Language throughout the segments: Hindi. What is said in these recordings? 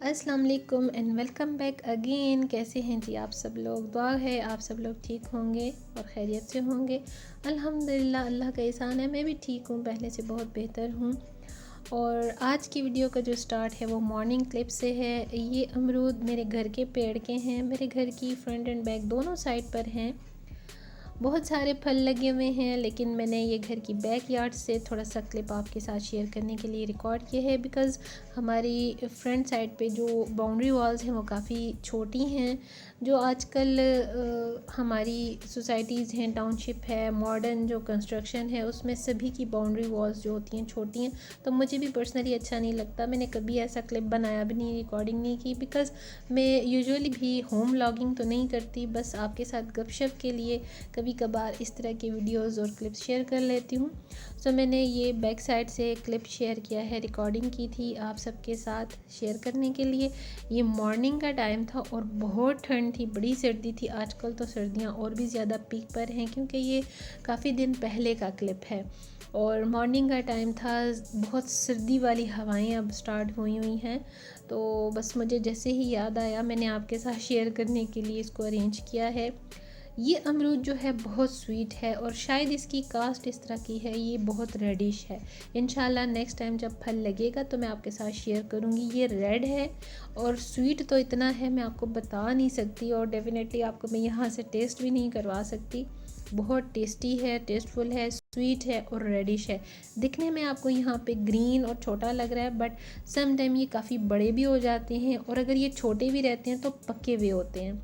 अस्सलाम वालेकुम एंड वेलकम बैक अगेन। कैसे हैं जी आप सब लोग? दुआ है आप सब लोग ठीक होंगे और खैरियत से होंगे। अल्हम्दुलिल्लाह, अल्लाह का एहसान है, मैं भी ठीक हूँ, पहले से बहुत बेहतर हूँ। और आज की वीडियो का जो स्टार्ट है वो मॉर्निंग क्लिप से है। ये अमरूद मेरे घर के पेड़ के हैं, मेरे घर की फ्रंट एंड बैक दोनों साइड पर हैं। बहुत सारे फल लगे हुए हैं, लेकिन मैंने ये घर की बैक यार्ड से थोड़ा सा क्लिप आपके साथ शेयर करने के लिए रिकॉर्ड किया है, बिकॉज़ हमारी फ्रंट साइड पे जो बाउंड्री वॉल्स हैं वो काफ़ी छोटी हैं। जो आजकल हमारी सोसाइटीज़ हैं, टाउनशिप है, मॉडर्न जो कंस्ट्रक्शन है, उसमें सभी की बाउंड्री वॉल्स जो होती हैं छोटी हैं, तो मुझे भी पर्सनली अच्छा नहीं लगता। मैंने कभी ऐसा क्लिप बनाया भी नहीं, रिकॉर्डिंग नहीं की, बिकॉज़ मैं यूजुअली भी होम व्लॉगिंग तो नहीं करती, बस आपके साथ गपशप के लिए कभी कभार इस तरह की वीडियोस और क्लिप्स शेयर कर लेती हूँ। सो मैंने ये बैक साइड से क्लिप शेयर किया है, रिकॉर्डिंग की थी आप सबके साथ शेयर करने के लिए। ये मॉर्निंग का टाइम था और बहुत ठंड थी, बड़ी सर्दी थी। आजकल तो सर्दियाँ और भी ज़्यादा पीक पर हैं, क्योंकि ये काफ़ी दिन पहले का क्लिप है और मॉर्निंग का टाइम था। बहुत सर्दी वाली हवाएं अब स्टार्ट हुई हैं, तो बस मुझे जैसे ही याद आया मैंने आपके साथ शेयर करने के लिए इसको अरेंज किया है। ये अमरूद जो है बहुत स्वीट है और शायद इसकी कास्ट इस तरह की है, ये बहुत रेडिश है। इंशाल्लाह नेक्स्ट टाइम जब फल लगेगा तो मैं आपके साथ शेयर करूँगी। ये रेड है और स्वीट तो इतना है मैं आपको बता नहीं सकती, और डेफिनेटली आपको मैं यहाँ से टेस्ट भी नहीं करवा सकती। बहुत टेस्टी है, टेस्टफुल है, स्वीट है और रेडिश है। दिखने में आपको यहाँ पे ग्रीन और छोटा लग रहा है, बट सम टाइम ये काफ़ी बड़े भी हो जाते हैं, और अगर ये छोटे भी रहते हैं तो पके हुए होते हैं।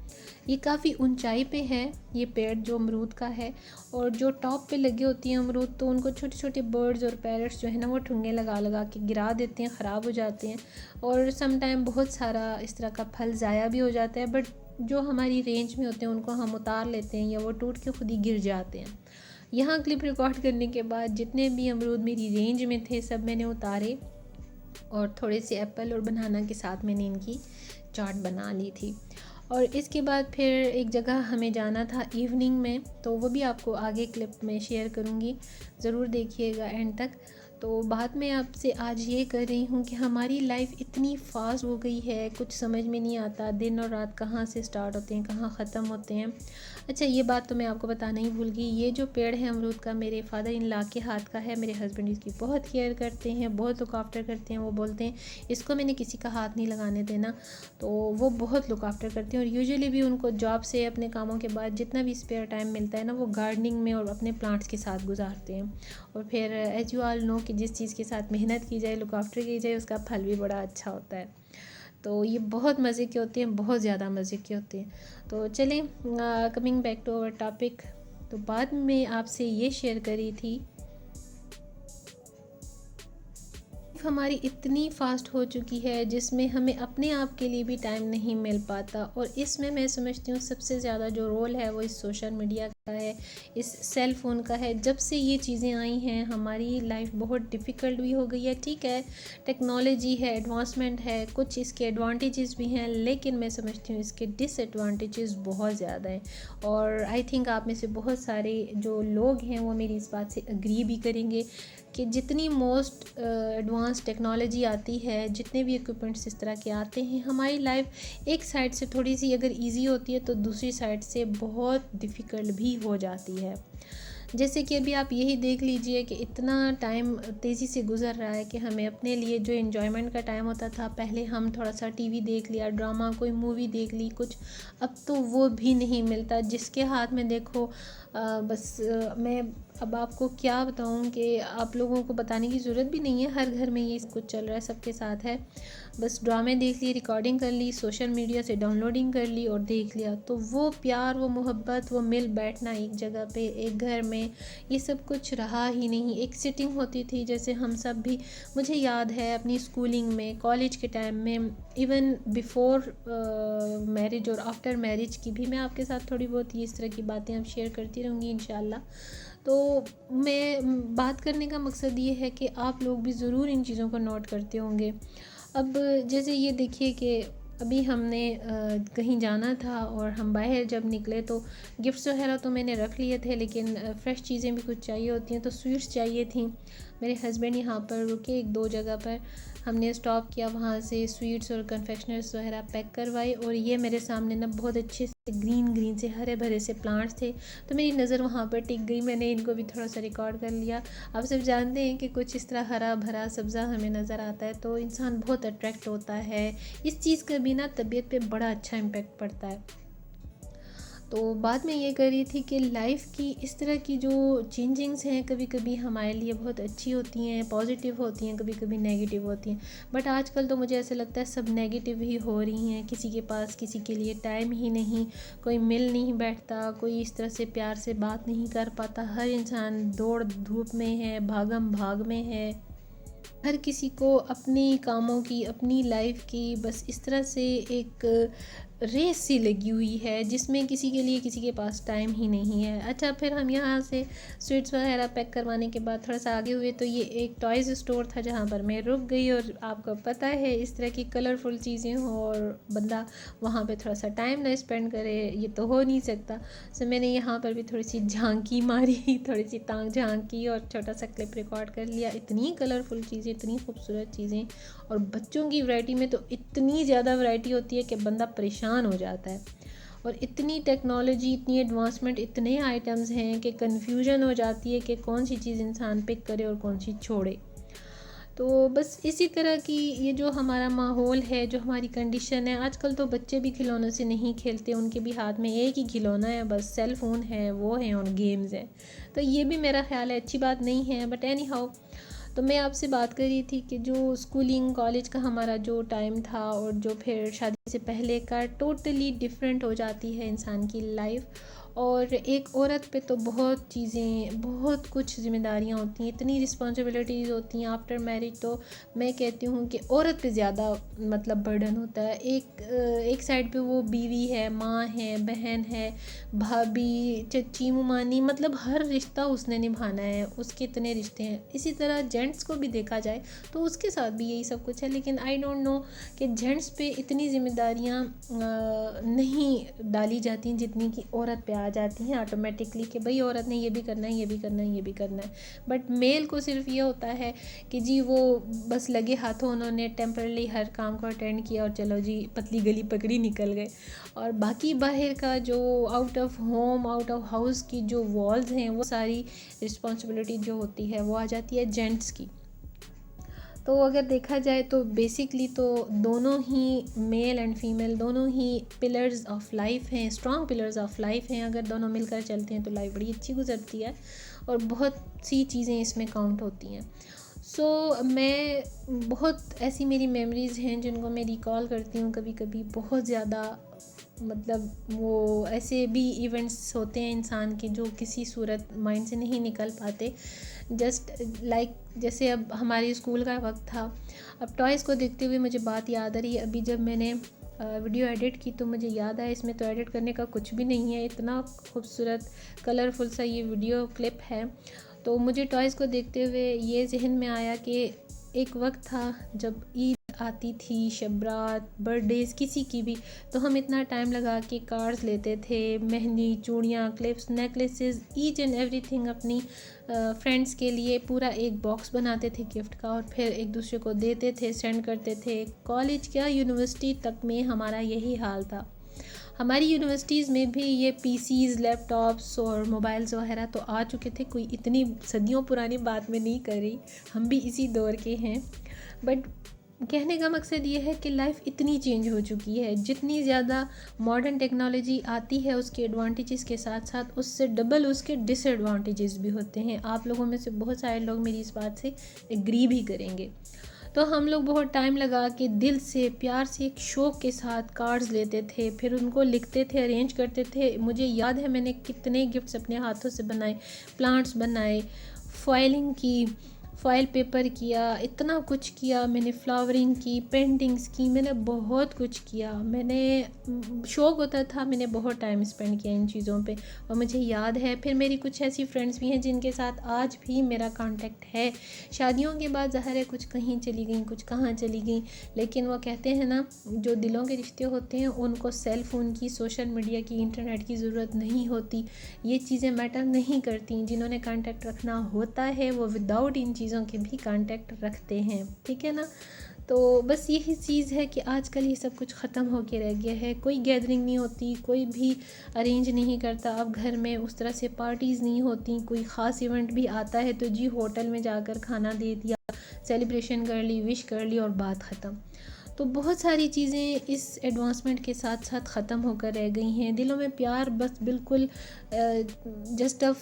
ये काफ़ी ऊंचाई पे है ये पेड़ जो अमरूद का है, और जो टॉप पे लगी होती हैं अमरूद, तो उनको छोटे छोटे बर्ड्स और पैरट्स जो है ना वो ठुंगे लगा लगा के गिरा देते हैं, ख़राब हो जाते हैं, और सम टाइम बहुत सारा इस तरह का फल ज़ाया भी हो जाता है। बट जो हमारी रेंज में होते हैं उनको हम उतार लेते हैं या वो टूट के खुद ही गिर जाते हैं। यहाँ क्लिप रिकॉर्ड करने के बाद जितने भी अमरूद मेरी रेंज में थे सब मैंने उतारे, और थोड़े से एप्पल और बनाना के साथ मैंने इनकी चाट बना ली थी। और इसके बाद फिर एक जगह हमें जाना था इवनिंग में, तो वो भी आपको आगे क्लिप में शेयर करूँगी, ज़रूर देखिएगा एंड तक। तो बात मैं आपसे आज ये कर रही हूँ कि हमारी लाइफ इतनी फास्ट हो गई है, कुछ समझ में नहीं आता दिन और रात कहाँ से स्टार्ट होते हैं, कहाँ ख़त्म होते हैं। अच्छा, ये बात तो मैं आपको बताना ही भूल गई, ये जो पेड़ है अमरूद का मेरे फादर इन लॉ के हाथ का है। मेरे हस्बैंड इसकी बहुत केयर करते हैं, बहुत लुक आफ्टर करते हैं। वो बोलते हैं इसको मैंने किसी का हाथ नहीं लगाने देना, तो वो बहुत लुक आफ्टर करते हैं। और यूजुअली भी उनको जॉब से अपने कामों के बाद जितना भी स्पेयर टाइम मिलता है ना, वो गार्डनिंग में और अपने प्लांट्स के साथ गुजारते हैं। और फिर एज यू ऑल नो कि जिस चीज़ के साथ मेहनत की जाए, लुक आफ्टर की जाए, उसका फल भी बड़ा अच्छा होता है। तो ये बहुत मज़े के होते हैं, बहुत ज़्यादा मज़े के होते हैं। तो चलें, coming back to our topic. तो बाद में आपसे ये शेयर करी थी, हमारी इतनी फास्ट हो चुकी है जिसमें हमें अपने आप के लिए भी टाइम नहीं मिल पाता, और इसमें मैं समझती हूँ सबसे ज़्यादा जो रोल है वो इस सोशल मीडिया का है, इस सेल फ़ोन का है। जब से ये चीज़ें आई हैं हमारी लाइफ बहुत डिफ़िकल्ट भी हो गई है। ठीक है, टेक्नोलॉजी है, एडवांसमेंट है, कुछ इसके एडवांटेजेस भी हैं, लेकिन मैं समझती हूँ इसके डिसएडवांटेजेस बहुत ज़्यादा हैं। और आई थिंक आप में से बहुत सारे जो लोग हैं वो मेरी इस बात से एग्री भी करेंगे कि जितनी मोस्ट एडवांस टेक्नोलॉजी आती है, जितने भी इक्विपमेंट्स इस तरह के आते हैं, हमारी लाइफ एक साइड से थोड़ी सी अगर इजी होती है तो दूसरी साइड से बहुत डिफ़िकल्ट भी हो जाती है। जैसे कि अभी आप यही देख लीजिए कि इतना टाइम तेज़ी से गुज़र रहा है कि हमें अपने लिए जो एंजॉयमेंट का टाइम होता था, पहले हम थोड़ा सा टीवी देख लिया, ड्रामा, कोई मूवी देख ली कुछ, अब तो वो भी नहीं मिलता। जिसके हाथ में देखो मैं अब आपको क्या बताऊं कि आप लोगों को बताने की ज़रूरत भी नहीं है, हर घर में ये कुछ चल रहा है, सबके साथ है। बस ड्रामे देख लिए, रिकॉर्डिंग कर ली, सोशल मीडिया से डाउनलोडिंग कर ली और देख लिया। तो वो प्यार, वो मोहब्बत, वो मिल बैठना एक जगह पे एक घर में, ये सब कुछ रहा ही नहीं। एक सिटिंग होती थी जैसे हम सब भी, मुझे याद है अपनी स्कूलिंग में, कॉलेज के टाइम में, इवन बिफ़ोर मैरिज और आफ्टर मैरिज की भी मैं आपके साथ थोड़ी बहुत इस तरह की बातें अब शेयर करती रहूँगी इंशाल्लाह। तो मैं बात करने का मकसद ये है कि आप लोग भी ज़रूर इन चीज़ों को नोट करते होंगे। अब जैसे ये देखिए कि अभी हमने कहीं जाना था और हम बाहर जब निकले तो गिफ्ट्स वगैरह तो मैंने रख लिए थे, लेकिन फ़्रेश चीज़ें भी कुछ चाहिए होती हैं, तो स्वीट्स चाहिए थी। मेरे हस्बैंड यहाँ पर रुके एक दो जगह पर, हमने स्टॉप किया, वहाँ से स्वीट्स और कन्फेक्शनर्स वगैरह पैक करवाए। और ये मेरे सामने ना बहुत अच्छे से ग्रीन से हरे भरे से प्लांट्स थे, तो मेरी नज़र वहाँ पर टिक गई। मैंने इनको भी थोड़ा सा रिकॉर्ड कर लिया। आप सब जानते हैं कि कुछ इस तरह हरा भरा सब्ज़ा हमें नज़र आता है तो इंसान बहुत अट्रैक्ट होता है। इस चीज़ का भी ना तबीयत पे बड़ा अच्छा इम्पेक्ट पड़ता है। तो बाद में ये कर रही थी कि लाइफ की इस तरह की जो चेंजिंग्स हैं कभी कभी हमारे लिए बहुत अच्छी होती हैं, पॉजिटिव होती हैं, कभी कभी नेगेटिव होती हैं। बट आजकल तो मुझे ऐसे लगता है सब नेगेटिव ही हो रही हैं। किसी के पास किसी के लिए टाइम ही नहीं, कोई मिल नहीं बैठता, कोई इस तरह से प्यार से बात नहीं कर पाता। हर इंसान दौड़ धूप में है, भागम भाग में है। हर किसी को अपनी कामों की, अपनी लाइफ की बस इस तरह से एक रेस सी लगी हुई है जिसमें किसी के लिए किसी के पास टाइम ही नहीं है। अच्छा, फिर हम यहाँ से स्वीट्स वगैरह पैक करवाने के बाद थोड़ा सा आगे हुए तो ये एक टॉयज़ स्टोर था जहाँ पर मैं रुक गई। और आपको पता है इस तरह की कलरफुल चीज़ें हो और बंदा वहाँ पे थोड़ा सा टाइम ना स्पेंड करे, ये तो हो नहीं सकता। सो मैंने यहाँ पर भी थोड़ी सी झांकी मारी, थोड़ी सी टांग झांकी और छोटा सा क्लिप रिकॉर्ड कर लिया। इतनी कलरफुल चीज़ें, इतनी खूबसूरत चीज़ें, और बच्चों की वैरायटी में तो इतनी ज़्यादा वैरायटी होती है कि बंदा परेशान हो जाता है। और इतनी टेक्नोलॉजी, इतनी एडवांसमेंट, इतने आइटम्स हैं कि कन्फ्यूजन हो जाती है कि कौन सी चीज़ इंसान पिक करे और कौन सी छोड़े। तो बस इसी तरह की ये जो हमारा माहौल है, जो हमारी कंडीशन है, आजकल तो बच्चे भी खिलौनों से नहीं खेलते, उनके भी हाथ में एक ही खिलौना है, बस सेल फ़ोन है, वो है और गेम्स हैं। तो ये भी मेरा ख्याल है अच्छी बात नहीं है। बट एनी हाउ, तो मैं आपसे बात कर रही थी कि जो स्कूलिंग कॉलेज का हमारा जो टाइम था और जो फिर शादी से पहले का, टोटली डिफरेंट हो जाती है इंसान की लाइफ। और एक औरत पे तो बहुत चीज़ें, बहुत कुछ ज़िम्मेदारियाँ होती हैं, इतनी रिस्पॉन्सिबिलिटीज़ होती हैं आफ्टर मैरिज। तो मैं कहती हूँ कि औरत पे ज़्यादा मतलब बर्डन होता है। एक साइड पे वो बीवी है, माँ है, बहन है, भाभी, चच्ची, मुमानी, मतलब हर रिश्ता उसने निभाना है, उसके इतने रिश्ते हैं। इसी तरह जेंट्स को भी देखा जाए तो उसके साथ भी यही सब कुछ है। लेकिन आई डोंट नो कि जेंट्स पे इतनी ज़िम्मेदारियाँ नहीं डाली जाती जितनी कि औरत पे आ जाती हैं ऑटोमेटिकली, कि भाई औरत ने ये भी करना है, ये भी करना है, ये भी करना है। बट मेल को सिर्फ ये होता है कि जी वो बस लगे हाथों उन्होंने टेम्परली हर काम को अटेंड किया और चलो जी पतली गली पकड़ी निकल गए। और बाकी बाहर का जो out of home, out of house की जो वॉल्स हैं, वो सारी रिस्पॉन्सिबिलिटी जो होती है वो आ जाती है जेंट्स की। तो अगर देखा जाए तो बेसिकली तो दोनों ही, मेल एंड फीमेल, दोनों ही पिलर्स ऑफ लाइफ हैं, स्ट्रॉन्ग पिलर्स ऑफ लाइफ हैं। अगर दोनों मिलकर चलते हैं तो लाइफ बड़ी अच्छी गुजरती है और बहुत सी चीज़ें इसमें काउंट होती हैं। सो मैं बहुत ऐसी मेरी मेमोरीज़ हैं जिनको मैं रिकॉल करती हूँ कभी कभी, बहुत ज़्यादा। मतलब वो ऐसे भी इवेंट्स होते हैं इंसान के जो किसी सूरत माइंड से नहीं निकल पाते। जस्ट लाइक जैसे अब हमारे स्कूल का वक्त था, अब टॉयज़ को देखते हुए मुझे बात याद आ रही है। अभी जब मैंने वीडियो एडिट की तो मुझे याद आया इसमें तो एडिट करने का कुछ भी नहीं है, इतना खूबसूरत कलरफुल सा ये वीडियो क्लिप है। तो मुझे टॉयज़ को देखते हुए ये जहन में आया कि एक वक्त था जब ईद आती थी, शब रात, बर्थडेज़ किसी की भी, तो हम इतना टाइम लगा के कार्ड्स लेते थे, मेहंदी, चूड़ियाँ, clips, necklaces, each and everything अपनी फ्रेंड्स के लिए पूरा एक बॉक्स बनाते थे गिफ्ट का और फिर एक दूसरे को देते थे, सेंड करते थे। कॉलेज क्या, यूनिवर्सिटी तक में हमारा यही हाल था। हमारी यूनिवर्सिटीज़ में भी ये पीसीज़, लैपटॉप्स और मोबाइल्स वगैरह तो आ चुके थे, कोई इतनी सदियों पुरानी बात मैं नहीं कर रही, हम भी इसी दौर के हैं। बट कहने का मकसद ये है कि लाइफ इतनी चेंज हो चुकी है, जितनी ज़्यादा मॉडर्न टेक्नोलॉजी आती है उसके एडवांटेजेस के साथ साथ उससे डबल उसके डिसएडवांटेजेस भी होते हैं। आप लोगों में से बहुत सारे लोग मेरी इस बात से एग्री भी करेंगे। तो हम लोग बहुत टाइम लगा के दिल से, प्यार से, एक शौक़ के साथ कार्ड्स लेते थे, फिर उनको लिखते थे, अरेंज करते थे। मुझे याद है मैंने कितने गिफ्ट्स अपने हाथों से बनाए, प्लांट्स बनाए, फॉइलिंग की, फॉइल पेपर किया, इतना कुछ किया मैंने, फ्लावरिंग की, पेंटिंग्स की, मैंने बहुत कुछ किया। मैंने शौक़ होता था, मैंने बहुत टाइम स्पेंड किया इन चीज़ों पे और मुझे याद है। फिर मेरी कुछ ऐसी फ्रेंड्स भी हैं जिनके साथ आज भी मेरा कांटेक्ट है। शादियों के बाद ज़ाहिर है कुछ कहीं चली गई, कुछ कहाँ चली गई, लेकिन वो कहते हैं ना, जो दिलों के रिश्ते होते हैं उनको सेल फ़ोन की, सोशल मीडिया की, इंटरनेट की ज़रूरत नहीं होती। ये चीज़ें मैटर नहीं करती। जिन्होंने कांटेक्ट रखना होता है वो विदाउट इन चीज़ों चीज़ों के भी कांटेक्ट रखते हैं, ठीक है ना। तो बस यही चीज़ है कि आजकल ये सब कुछ ख़त्म हो के रह गया है। कोई गैदरिंग नहीं होती, कोई भी अरेंज नहीं करता, अब घर में उस तरह से पार्टीज़ नहीं होती। कोई ख़ास इवेंट भी आता है तो जी होटल में जाकर खाना दे दिया, सेलिब्रेशन कर ली, विश कर ली और बात ख़त्म। तो बहुत सारी चीज़ें इस एडवांसमेंट के साथ साथ ख़त्म होकर रह गई हैं। दिलों में प्यार बस बिल्कुल जस्ट अ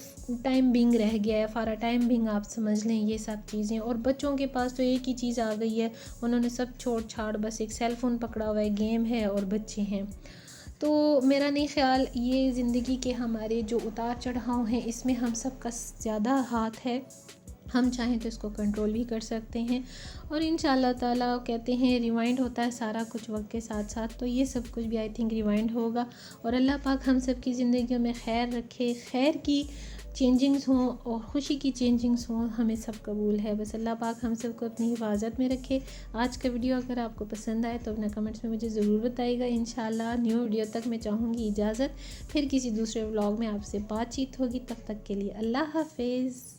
टाइम बिंग रह गया है, फॉर अ टाइम बिंग आप समझ लें ये सब चीज़ें। और बच्चों के पास तो एक ही चीज़ आ गई है, उन्होंने सब छोड़ छाड़ बस एक सेल फ़ोन पकड़ा हुआ है, गेम है और बच्चे हैं। तो मेरा नहीं ख्याल ये ज़िंदगी के हमारे जो उतार चढ़ाव हैं इसमें हम सब का ज़्यादा हाथ है। हम चाहें तो इसको कंट्रोल भी कर सकते हैं और इंशाल्लाह ताला कहते हैं रिवाइंड होता है सारा कुछ वक्त के साथ साथ, तो ये सब कुछ भी आई थिंक रिवाइंड होगा। और अल्लाह पाक हम सब की ज़िंदगियों में खैर रखे, खैर की चेंजिंग्स हों और ख़ुशी की चेंजिंग्स हों, हमें सब कबूल है। बस अल्लाह पाक हम सब को अपनी हिफाजत में रखे। आज का वीडियो अगर आपको पसंद आए तो अपना कमेंट्स में मुझे ज़रूर बताइएगा। इंशाल्लाह न्यू वीडियो तक मैं चाहूँगी इजाज़त, फिर किसी दूसरे व्लॉग में आपसे बातचीत होगी। तब तक के लिए अल्लाह हाफ़िज़।